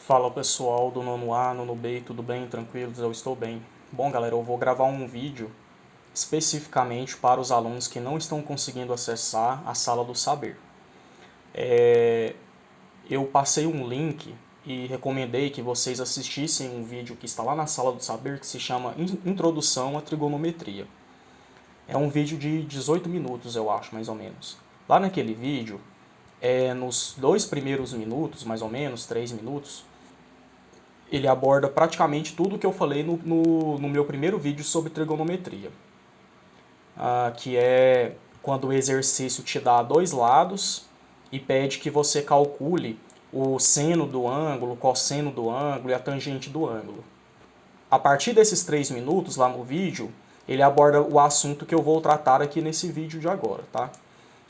Fala pessoal do nono A, nono B, tudo bem? Tranquilos? Eu estou bem. Bom galera, eu vou gravar um vídeo especificamente para os alunos que não estão conseguindo acessar a Sala do Saber. Eu passei um link e recomendei que vocês assistissem um vídeo que está lá na Sala do Saber que se chama Introdução à Trigonometria. É um vídeo de 18 minutos, eu acho, mais ou menos. Lá naquele vídeo, nos 2 primeiros minutos, mais ou menos, 3 minutos, ele aborda praticamente tudo o que eu falei no meu primeiro vídeo sobre trigonometria. Que é quando o exercício te dá dois lados e pede que você calcule o seno do ângulo, o cosseno do ângulo e a tangente do ângulo. A partir desses 3 minutos lá no vídeo, ele aborda o assunto que eu vou tratar aqui nesse vídeo de agora, tá?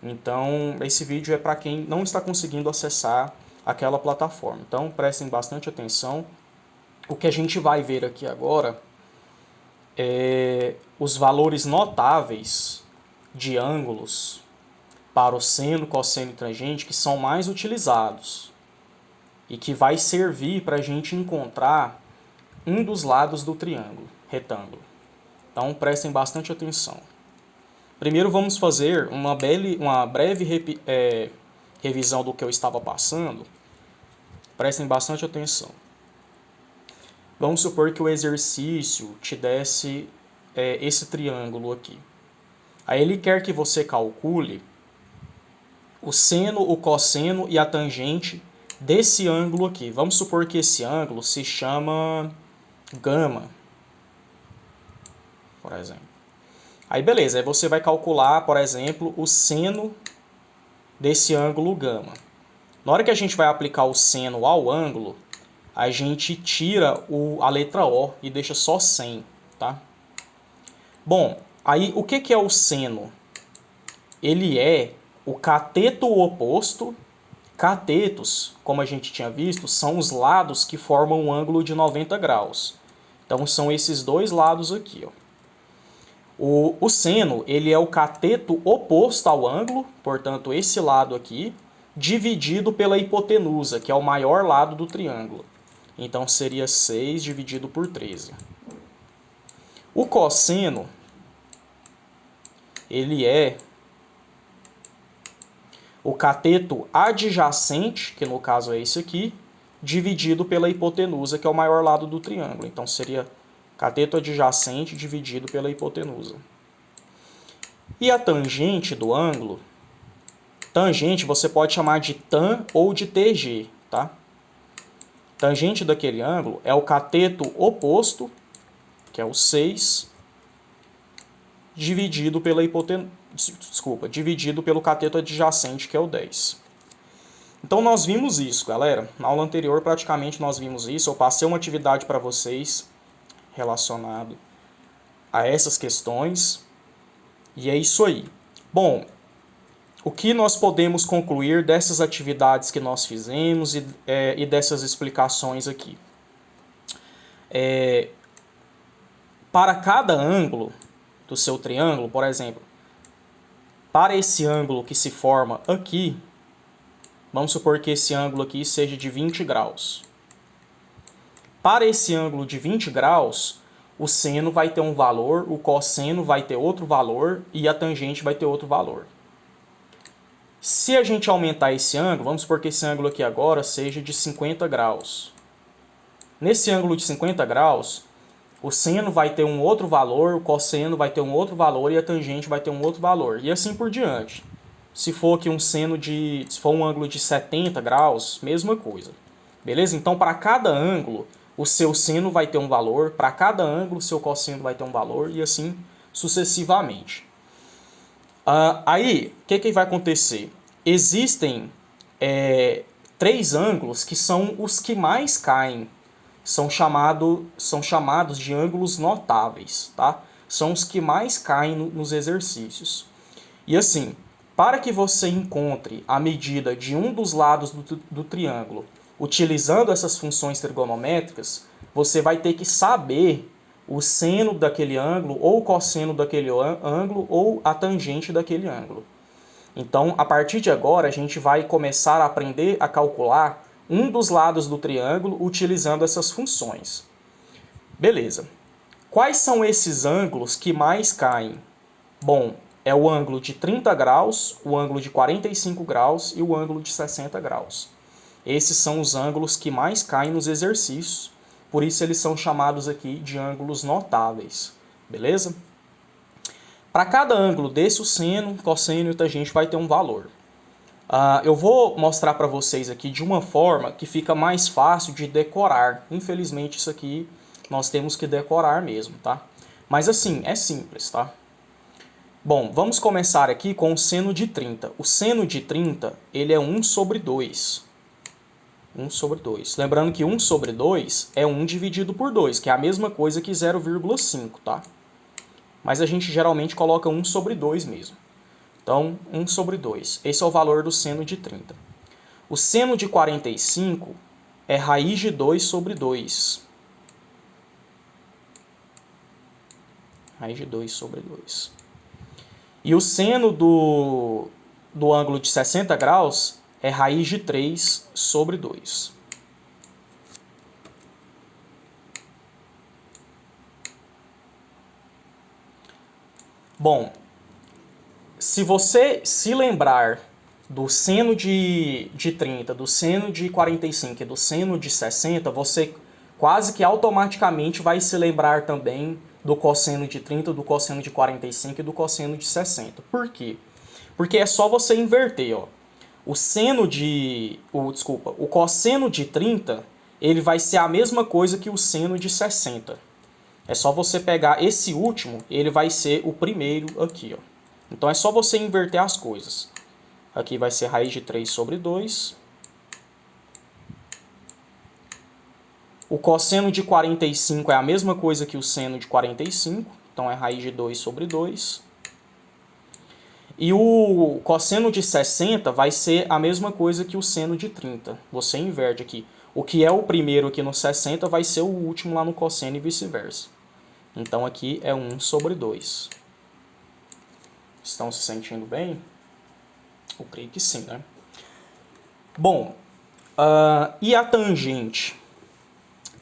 Então, esse vídeo é para quem não está conseguindo acessar aquela plataforma. Então, prestem bastante atenção. O que a gente vai ver aqui agora é os valores notáveis de ângulos para o seno, cosseno e tangente que são mais utilizados e que vai servir para a gente encontrar um dos lados do triângulo, retângulo. Então prestem bastante atenção. Primeiro vamos fazer uma breve revisão do que eu estava passando. Prestem bastante atenção. Vamos supor que o exercício te desse esse triângulo aqui. Aí ele quer que você calcule o seno, o cosseno e a tangente desse ângulo aqui. Vamos supor que esse ângulo se chama gama, por exemplo. Aí beleza, aí você vai calcular, por exemplo, o seno desse ângulo gama. Na hora que a gente vai aplicar o seno ao ângulo, a gente tira a letra O e deixa só 100, tá? Bom, aí o que é o seno? Ele é o cateto oposto. Catetos, como a gente tinha visto, são os lados que formam um ângulo de 90 graus. Então são esses dois lados aqui, ó. O seno, ele é o cateto oposto ao ângulo, portanto esse lado aqui, dividido pela hipotenusa, que é o maior lado do triângulo. Então seria 6 dividido por 13. O cosseno, ele é o cateto adjacente, que no caso é esse aqui, dividido pela hipotenusa, que é o maior lado do triângulo. Então seria cateto adjacente dividido pela hipotenusa. E a tangente do ângulo, tangente você pode chamar de tan ou de TG, tá? Tangente daquele ângulo é o cateto oposto, que é o 6, dividido pela dividido pelo cateto adjacente, que é o 10. Então nós vimos isso, galera. Na aula anterior praticamente nós vimos isso. Eu passei uma atividade para vocês relacionado a essas questões. E é isso aí. Bom, o que nós podemos concluir dessas atividades que nós fizemos e dessas explicações aqui? Para cada ângulo do seu triângulo, por exemplo, para esse ângulo que se forma aqui, vamos supor que esse ângulo aqui seja de 20 graus. Para esse ângulo de 20 graus, o seno vai ter um valor, o cosseno vai ter outro valor e a tangente vai ter outro valor. Se a gente aumentar esse ângulo, vamos supor que esse ângulo aqui agora seja de 50 graus. Nesse ângulo de 50 graus, o seno vai ter um outro valor, o cosseno vai ter um outro valor e a tangente vai ter um outro valor. E assim por diante. Se for aqui se for um ângulo de 70 graus, mesma coisa. Beleza? Então, para cada ângulo, o seu seno vai ter um valor, para cada ângulo, o seu cosseno vai ter um valor e assim sucessivamente. Aí, o que vai acontecer? Existem 3 ângulos que são os que mais caem. São chamados de ângulos notáveis, tá? São os que mais caem nos exercícios. E assim, para que você encontre a medida de um dos lados do triângulo utilizando essas funções trigonométricas, você vai ter que saber o seno daquele ângulo, ou o cosseno daquele ângulo, ou a tangente daquele ângulo. Então, a partir de agora, a gente vai começar a aprender a calcular um dos lados do triângulo utilizando essas funções. Beleza. Quais são esses ângulos que mais caem? Bom, é o ângulo de 30 graus, o ângulo de 45 graus e o ângulo de 60 graus. Esses são os ângulos que mais caem nos exercícios, por isso eles são chamados aqui de ângulos notáveis. Beleza? Para cada ângulo desse, o seno, cosseno e o tangente vai ter um valor. Eu vou mostrar para vocês aqui de uma forma que fica mais fácil de decorar. Infelizmente isso aqui nós temos que decorar mesmo, tá? Mas assim, é simples, tá? Bom, vamos começar aqui com o seno de 30. O seno de 30, ele é 1 sobre 2. 1 sobre 2. Lembrando que 1 sobre 2 é 1 dividido por 2, que é a mesma coisa que 0,5, tá? Mas a gente geralmente coloca 1 sobre 2 mesmo. Então, 1 sobre 2. Esse é o valor do seno de 30. O seno de 45 é raiz de 2 sobre 2. Raiz de 2 sobre 2. E o seno do ângulo de 60 graus é raiz de 3 sobre 2. Bom, se você se lembrar do seno de 30, do seno de 45 e do seno de 60, você quase que automaticamente vai se lembrar também do cosseno de 30, do cosseno de 45 e do cosseno de 60. Por quê? Porque é só você inverter, ó. O cosseno de 30, ele vai ser a mesma coisa que o seno de 60. É só você pegar esse último, ele vai ser o primeiro aqui, ó. Então é só você inverter as coisas. Aqui vai ser raiz de 3 sobre 2. O cosseno de 45 é a mesma coisa que o seno de 45, então é raiz de 2 sobre 2. E o cosseno de 60 vai ser a mesma coisa que o seno de 30. Você inverte aqui. O que é o primeiro aqui no 60 vai ser o último lá no cosseno e vice-versa. Então aqui é 1 sobre 2. Estão se sentindo bem? Eu creio que sim, né? Bom, e a tangente?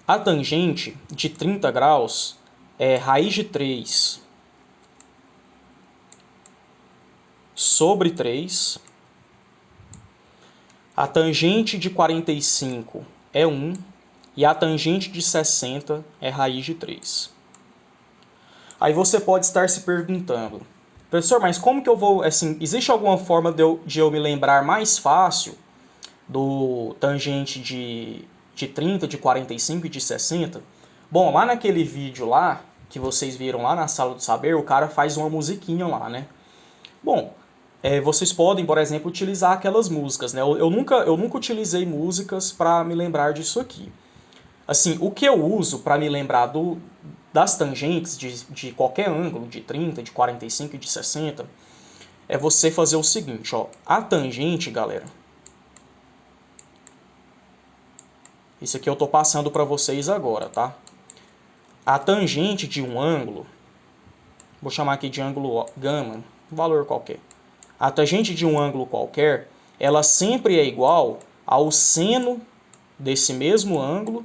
A tangente de 30 graus é raiz de 3 sobre 3. A tangente de 45 é 1. E a tangente de 60 é raiz de 3. Aí você pode estar se perguntando, professor, mas como que eu vou, assim, existe alguma forma de eu me lembrar mais fácil do tangente de 30, de 45 e de 60? Bom, lá naquele vídeo lá, que vocês viram lá na Sala do Saber, o cara faz uma musiquinha lá, né? Bom, vocês podem, por exemplo, utilizar aquelas músicas, né? Eu nunca utilizei músicas para me lembrar disso aqui. Assim, o que eu uso para me lembrar das tangentes de qualquer ângulo, de 30, de 45 e de 60, é você fazer o seguinte, ó. A tangente, galera, isso aqui eu tô passando para vocês agora, tá? A tangente de um ângulo, vou chamar aqui de ângulo gama, um valor qualquer. A tangente de um ângulo qualquer, ela sempre é igual ao seno desse mesmo ângulo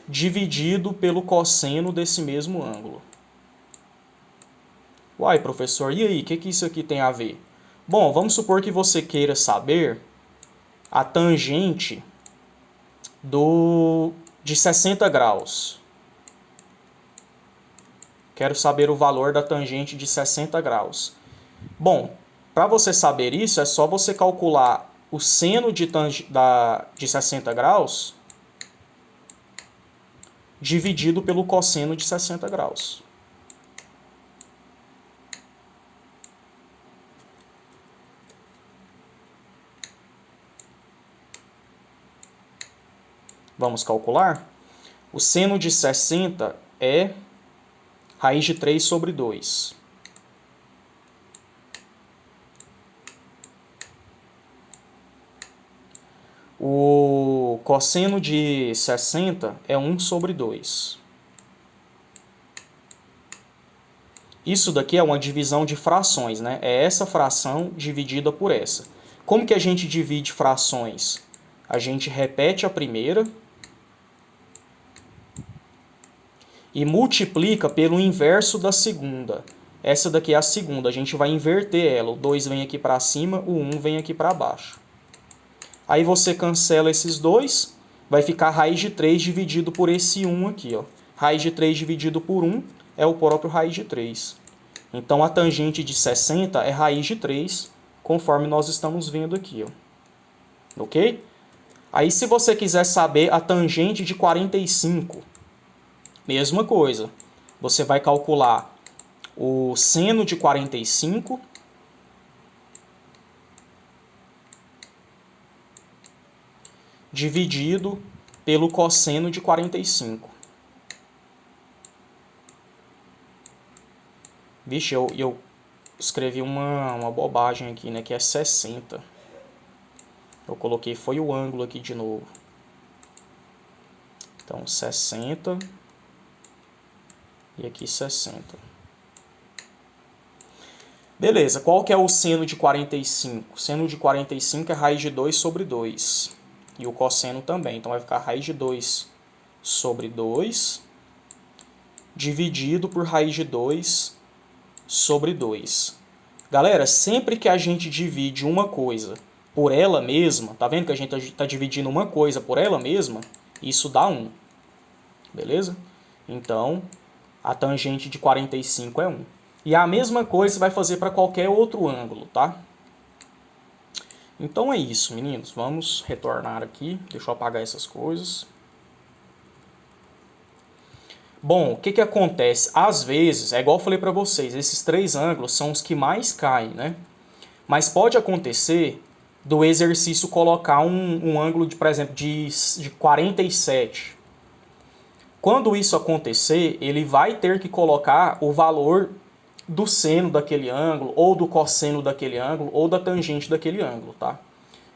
dividido pelo cosseno desse mesmo ângulo. Uai, professor, e aí? O que isso aqui tem a ver? Bom, vamos supor que você queira saber a tangente de 60 graus. Quero saber o valor da tangente de 60 graus. Bom, para você saber isso, é só você calcular o seno de 60 graus dividido pelo cosseno de 60 graus. Vamos calcular? O seno de 60 é raiz de 3 sobre 2. O cosseno de 60 é 1 sobre 2. Isso daqui é uma divisão de frações, né? É essa fração dividida por essa. Como que a gente divide frações? a gente repete a primeira e multiplica pelo inverso da segunda. Essa daqui é a segunda, a gente vai inverter ela. O 2 vem aqui para cima, o 1 vem aqui para baixo. Aí você cancela esses dois, vai ficar raiz de 3 dividido por esse 1 aqui, ó. Raiz de 3 dividido por 1 é o próprio raiz de 3. Então a tangente de 60 é raiz de 3, conforme nós estamos vendo aqui, ó. Ok? Aí se você quiser saber a tangente de 45, mesma coisa. Você vai calcular o seno de 45 dividido pelo cosseno de 45. Vixe, eu escrevi uma bobagem aqui, né? Que é 60. Eu coloquei, foi o ângulo aqui de novo. Então, 60. E aqui 60. Beleza, qual que é o seno de 45? O seno de 45 é raiz de 2 sobre 2. E o cosseno também. Então vai ficar raiz de 2 sobre 2 dividido por raiz de 2 sobre 2. Galera, sempre que a gente divide uma coisa por ela mesma, tá vendo que a gente está dividindo uma coisa por ela mesma? Isso dá 1. Beleza? Então, a tangente de 45 é 1. E a mesma coisa você vai fazer para qualquer outro ângulo, tá? Então é isso, meninos. Vamos retornar aqui. Deixa eu apagar essas coisas. Bom, o que que acontece? Às vezes, é igual eu falei para vocês, esses 3 ângulos são os que mais caem, né? Mas pode acontecer do exercício colocar um ângulo, por exemplo, de 47. Quando isso acontecer, ele vai ter que colocar o valor do seno daquele ângulo, ou do cosseno daquele ângulo, ou da tangente daquele ângulo, tá?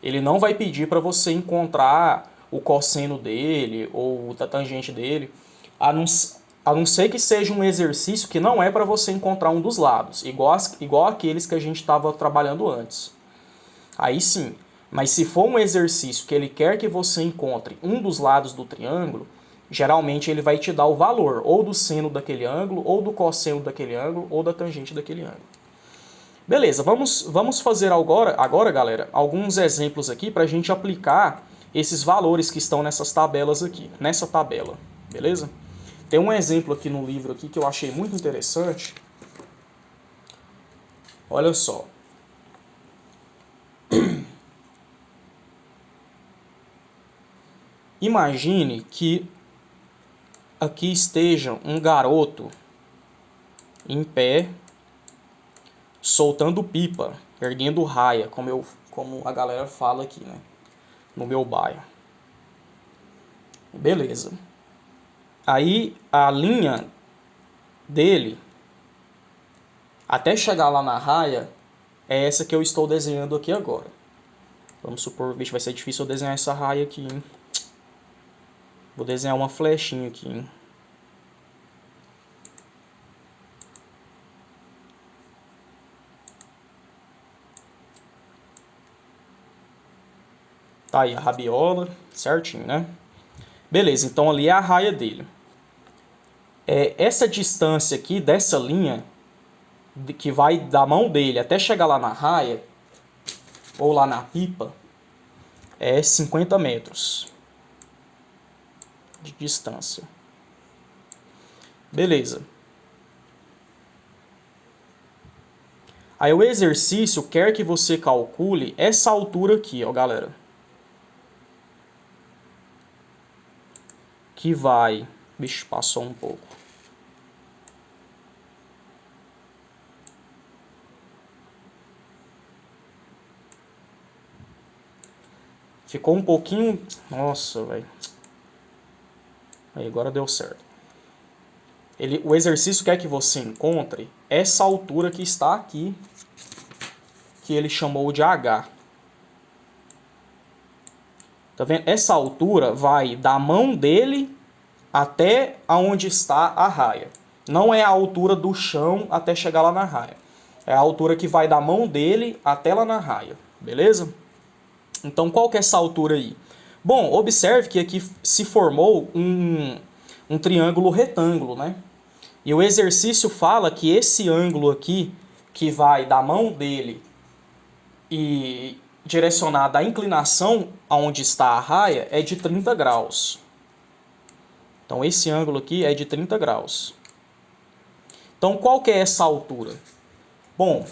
Ele não vai pedir para você encontrar o cosseno dele, ou da tangente dele, a não ser que seja um exercício que não é para você encontrar um dos lados, igual aqueles que a gente estava trabalhando antes. Aí sim, mas se for um exercício que ele quer que você encontre um dos lados do triângulo, geralmente ele vai te dar o valor ou do seno daquele ângulo, ou do cosseno daquele ângulo, ou da tangente daquele ângulo. Beleza, vamos fazer agora, galera, alguns exemplos aqui para a gente aplicar esses valores que estão nessas tabelas aqui, nessa tabela, beleza? Tem um exemplo aqui no livro aqui que eu achei muito interessante. Olha só. Imagine que aqui esteja um garoto em pé, soltando pipa, erguendo raia, como a galera fala aqui, né? No meu bairro. Beleza. Aí a linha dele, até chegar lá na raia, é essa que eu estou desenhando aqui agora. Vamos supor, bicho, vai ser difícil eu desenhar essa raia aqui, hein? Vou desenhar uma flechinha aqui, hein? Tá aí a rabiola, certinho, né? Beleza, então ali é a raia dele. Essa distância aqui dessa linha, que vai da mão dele até chegar lá na raia, ou lá na pipa, é 50 metros de distância. Beleza. Aí o exercício quer que você calcule essa altura aqui, ó, galera. Que vai... Bicho, passou um pouco. Ficou um pouquinho... Nossa, velho. Aí, agora deu certo. O exercício quer que você encontre essa altura que está aqui, que ele chamou de H. Tá vendo? Essa altura vai da mão dele até onde está a raia. Não é a altura do chão até chegar lá na raia. É a altura que vai da mão dele até lá na raia. Beleza? Então, qual que é essa altura aí? Bom, observe que aqui se formou um triângulo retângulo, né? E o exercício fala que esse ângulo aqui, que vai da mão dele e direcionado à inclinação aonde está a raia, é de 30 graus. Então esse ângulo aqui é de 30 graus. Então qual que é essa altura? Bom,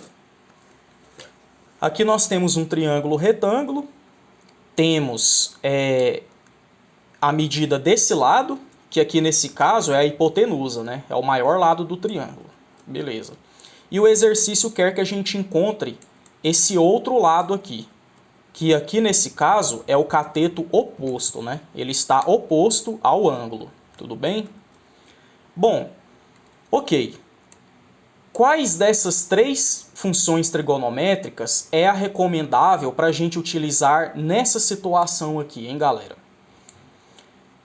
aqui nós temos um triângulo retângulo, temos a medida desse lado, que aqui nesse caso é a hipotenusa, né? É o maior lado do triângulo. Beleza. E o exercício quer que a gente encontre esse outro lado aqui, que aqui nesse caso é o cateto oposto, né? Ele está oposto ao ângulo. Tudo bem? Bom, ok. Quais dessas três funções trigonométricas é a recomendável para a gente utilizar nessa situação aqui, hein, galera?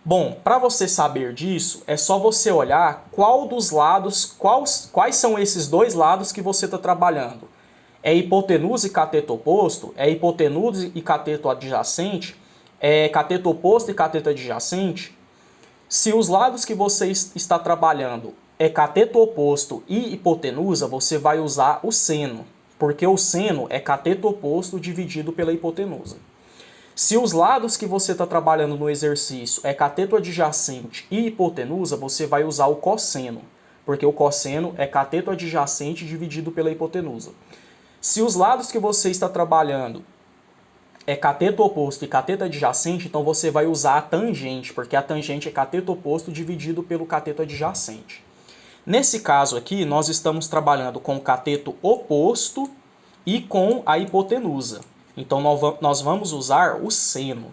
Bom, para você saber disso, é só você olhar qual dos lados, quais são esses dois lados que você está trabalhando. É hipotenusa e cateto oposto? É hipotenusa e cateto adjacente? É cateto oposto e cateto adjacente? Se os lados que você está trabalhando é cateto oposto e hipotenusa, você vai usar o seno, porque o seno é cateto oposto dividido pela hipotenusa. Se os lados que você está trabalhando no exercício é cateto adjacente e hipotenusa, você vai usar o cosseno, porque o cosseno é cateto adjacente dividido pela hipotenusa. Se os lados que você está trabalhando é cateto oposto e cateto adjacente, então você vai usar a tangente, porque a tangente é cateto oposto dividido pelo cateto adjacente. Nesse caso aqui, nós estamos trabalhando com o cateto oposto e com a hipotenusa. Então nós vamos usar o seno.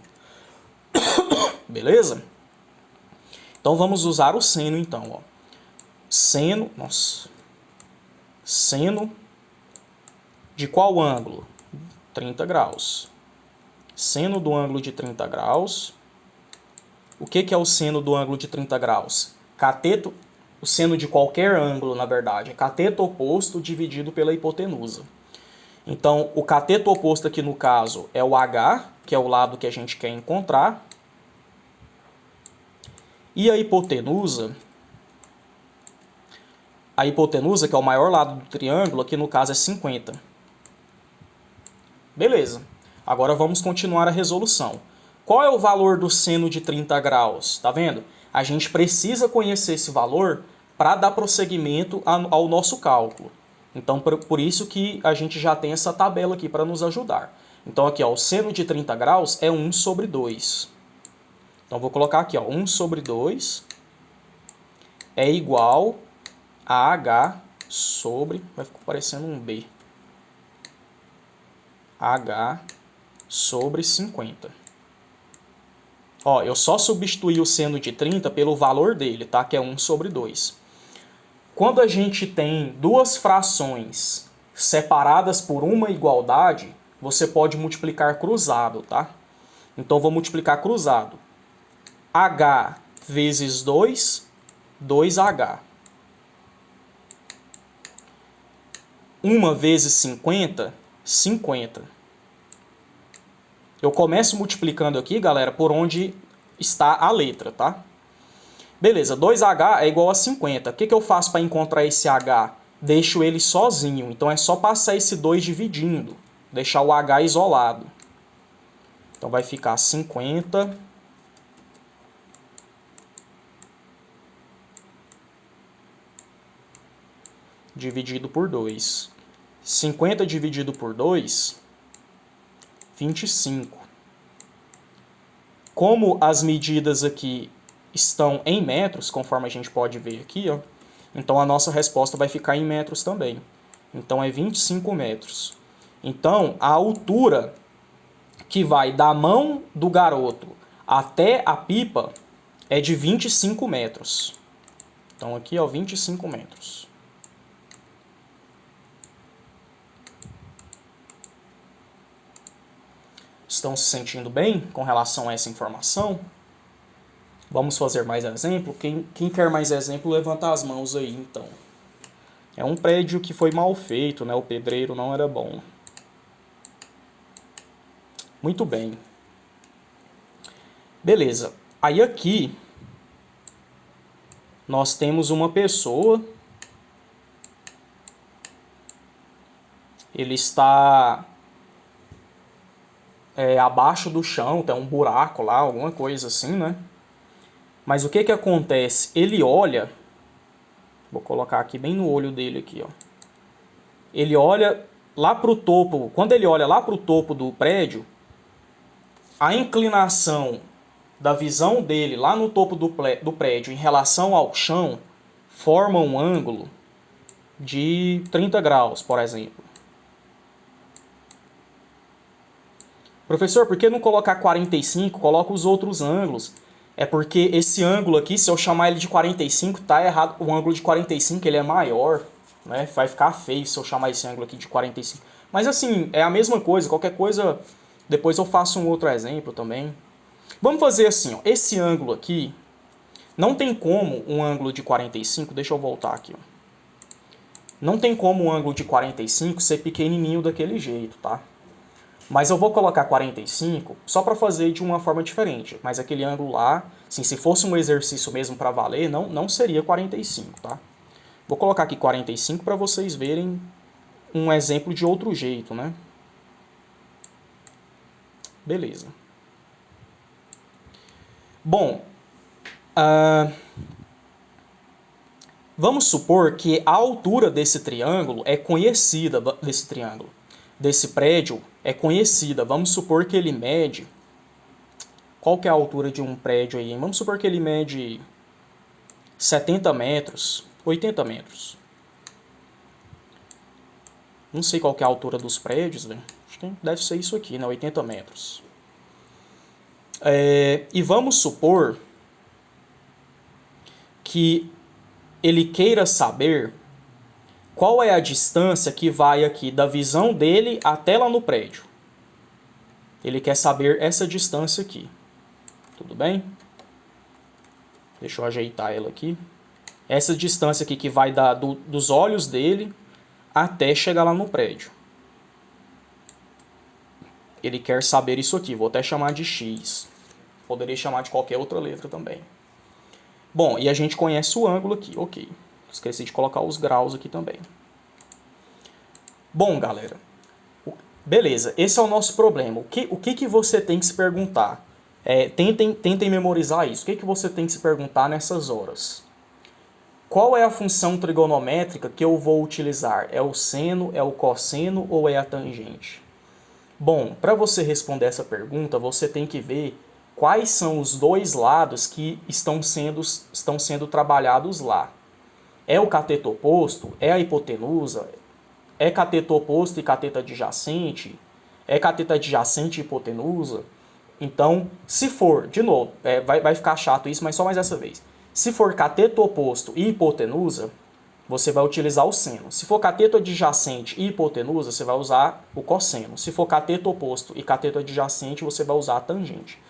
Beleza? Então vamos usar o seno então, ó. Seno, nossa. Seno de qual ângulo? 30 graus. Seno do ângulo de 30 graus. O que é o seno do ângulo de 30 graus? Cateto, o seno de qualquer ângulo, na verdade, é cateto oposto dividido pela hipotenusa. Então, o cateto oposto aqui no caso é o H, que é o lado que a gente quer encontrar. E a hipotenusa, que é o maior lado do triângulo, aqui no caso é 50. Beleza. Agora vamos continuar a resolução. Qual é o valor do seno de 30 graus? Tá vendo? A gente precisa conhecer esse valor para dar prosseguimento ao nosso cálculo. Então, por isso que a gente já tem essa tabela aqui para nos ajudar. Então, aqui, ó, o seno de 30 graus é 1 sobre 2. Então, vou colocar aqui, ó, 1 sobre 2 é igual a H sobre... Vai ficar parecendo um B. H sobre 50. Ó, eu só substituí o seno de 30 pelo valor dele, tá? Que é 1 sobre 2. Quando a gente tem duas frações separadas por uma igualdade, você pode multiplicar cruzado, tá? Então, vou multiplicar cruzado. H vezes 2, 2H. 1 vezes 50, 50. Eu começo multiplicando aqui, galera, por onde está a letra, tá? Beleza, 2H é igual a 50. O que eu faço para encontrar esse H? Deixo ele sozinho. Então é só passar esse 2 dividindo. Deixar o H isolado. Então vai ficar 50 dividido por 2. 50 dividido por 2, 25. Como as medidas aqui estão em metros, conforme a gente pode ver aqui, ó, então a nossa resposta vai ficar em metros também. Então é 25 metros. Então a altura que vai da mão do garoto até a pipa é de 25 metros. Então aqui, ó, 25 metros. Estão se sentindo bem com relação a essa informação? Vamos fazer mais exemplo? Quem quer mais exemplo, levanta as mãos aí, então. É um prédio que foi mal feito, né? O pedreiro não era bom. Muito bem. Beleza. Aí aqui nós temos uma pessoa. Ele está abaixo do chão, tem um buraco lá, alguma coisa assim, né? Mas o que que acontece? Ele olha, vou colocar aqui bem no olho dele aqui, ó. Ele olha lá para o topo, quando ele olha lá para o topo do prédio, a inclinação da visão dele lá no topo do prédio em relação ao chão forma um ângulo de 30 graus, por exemplo. Professor, por que não colocar 45? Coloca os outros ângulos. É porque esse ângulo aqui, se eu chamar ele de 45, tá errado. O ângulo de 45 ele é maior, né? Vai ficar feio se eu chamar esse ângulo aqui de 45. Mas assim, é a mesma coisa. Qualquer coisa, depois eu faço um outro exemplo também. Vamos fazer assim, ó. Esse ângulo aqui, não tem como um ângulo de 45, deixa eu voltar aqui, ó. Não tem como um ângulo de 45 ser pequenininho daquele jeito, tá? Mas eu vou colocar 45 só para fazer de uma forma diferente. Mas aquele ângulo lá, assim, se fosse um exercício mesmo para valer, não seria 45, tá? Vou colocar aqui 45 para vocês verem um exemplo de outro jeito, né? Beleza. Bom, vamos supor que a altura desse triângulo é conhecida, desse prédio é conhecida. Vamos supor que ele mede... Qual que é a altura de um prédio aí? Vamos supor que ele mede 70 metros, 80 metros. Não sei qual que é a altura dos prédios, né? Acho que deve ser isso aqui, né? 80 metros. E vamos supor que ele queira saber qual é a distância que vai aqui da visão dele até lá no prédio. Ele quer saber essa distância aqui. Tudo bem? Deixa eu ajeitar ela aqui. Essa distância aqui que vai dos olhos dele até chegar lá no prédio. Ele quer saber isso aqui. Vou até chamar de X. Poderia chamar de qualquer outra letra também. Bom, e a gente conhece o ângulo aqui. Ok. Esqueci de colocar os graus aqui também. Bom, galera. Beleza, esse é o nosso problema. O que você tem que se perguntar? Tentem memorizar isso. O que você tem que se perguntar nessas horas? Qual é a função trigonométrica que eu vou utilizar? É o seno, é o cosseno ou é a tangente? Bom, para você responder essa pergunta, você tem que ver quais são os dois lados que estão sendo trabalhados lá. É o cateto oposto? É a hipotenusa? É cateto oposto e cateto adjacente? É cateto adjacente e hipotenusa? Então, se for, de novo, vai ficar chato isso, mas só mais essa vez. Se for cateto oposto e hipotenusa, você vai utilizar o seno. Se for cateto adjacente e hipotenusa, você vai usar o cosseno. Se for cateto oposto e cateto adjacente, você vai usar a tangente.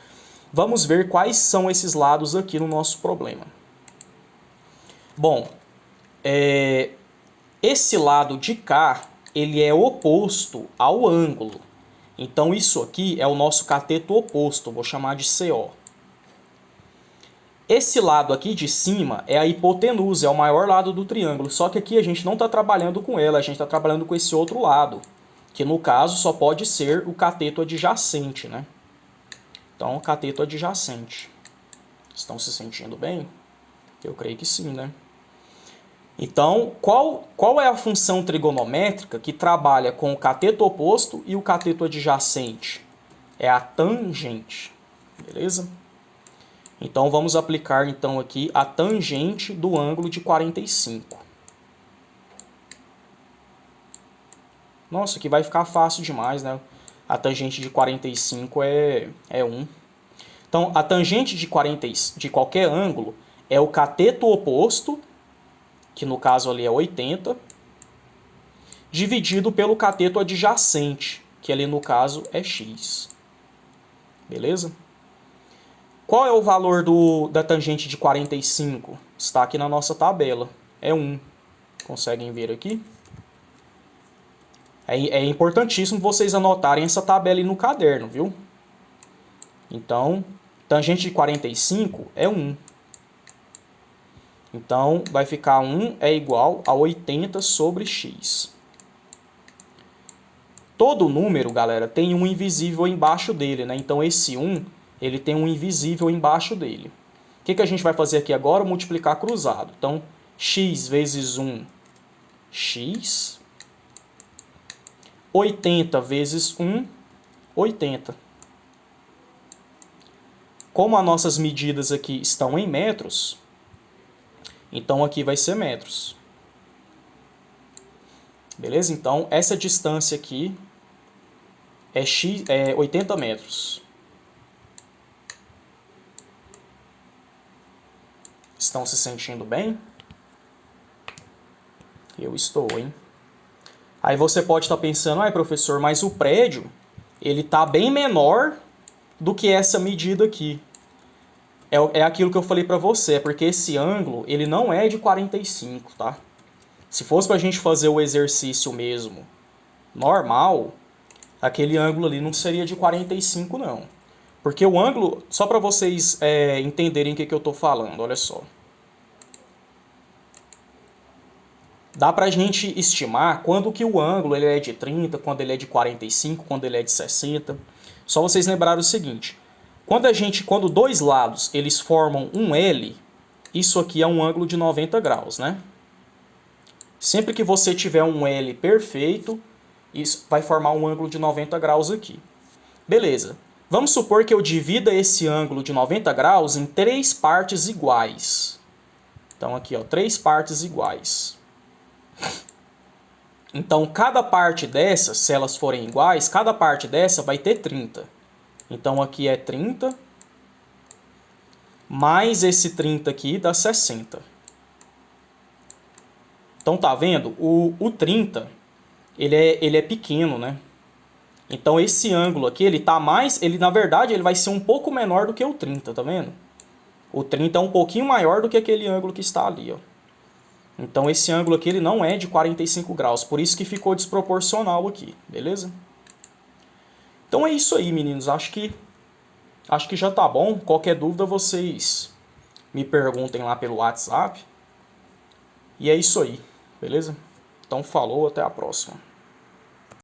Vamos ver quais são esses lados aqui no nosso problema. Bom, esse lado de cá, ele é oposto ao ângulo. Então isso aqui é o nosso cateto oposto, vou chamar de CO. Esse lado aqui de cima é a hipotenusa, é o maior lado do triângulo. Só que aqui a gente não está trabalhando com ela, a gente está trabalhando com esse outro lado. Que no caso só pode ser o cateto adjacente, né? Então, o cateto adjacente. Estão se sentindo bem? Eu creio que sim, né? Então, qual é a função trigonométrica que trabalha com o cateto oposto e o cateto adjacente? É a tangente, beleza? Então, vamos aplicar então aqui a tangente do ângulo de 45. Nossa, aqui vai ficar fácil demais, né? A tangente de 45 é 1. Então, a tangente de qualquer ângulo é o cateto oposto, que no caso ali é 80, dividido pelo cateto adjacente, que ali no caso é x. Beleza? Qual é o valor da tangente de 45? Está aqui na nossa tabela. É 1. Conseguem ver aqui? É importantíssimo vocês anotarem essa tabela aí no caderno, viu? Então, Tangente de 45 é 1. Então, vai ficar 1 é igual a 80 sobre x. Todo número, galera, tem um invisível embaixo dele, né? Então, esse 1, ele tem um invisível embaixo dele. O que a gente vai fazer aqui agora? Multiplicar cruzado. Então, x vezes 1, x. 80 vezes 1, 80. Como as nossas medidas aqui estão em metros, então aqui vai ser metros. Beleza? Então, essa distância aqui é 80 metros. Estão se sentindo bem? Eu estou, hein? Aí você pode estar pensando, professor, mas o prédio, ele está bem menor do que essa medida aqui. É aquilo que eu falei para você, é porque esse ângulo, ele não é de 45, tá? Se fosse para a gente fazer o exercício mesmo normal, aquele ângulo ali não seria de 45, não. Porque o ângulo, só para vocês entenderem o que eu estou falando, olha só. Dá pra gente estimar quando que o ângulo ele é de 30, quando ele é de 45, quando ele é de 60. Só vocês lembrarem o seguinte, quando dois lados eles formam um L, isso aqui é um ângulo de 90 graus, né? Sempre que você tiver um L perfeito, isso vai formar um ângulo de 90 graus aqui. Beleza. Vamos supor que eu divida esse ângulo de 90 graus em 3 partes iguais. Então aqui, ó, 3 partes iguais. Então, cada parte dessas, se elas forem iguais, cada parte dessa vai ter 30. Então, aqui é 30, mais esse 30 aqui dá 60. Então, tá vendo? O 30, ele é pequeno, né? Então, esse ângulo aqui, na verdade, ele vai ser um pouco menor do que o 30, tá vendo? O 30 é um pouquinho maior do que aquele ângulo que está ali, ó. Então, esse ângulo aqui ele não é de 45 graus, por isso que ficou desproporcional aqui, beleza? Então é isso aí, meninos. Acho que já tá bom. Qualquer dúvida vocês me perguntem lá pelo WhatsApp. E é isso aí, beleza? Então falou, até a próxima.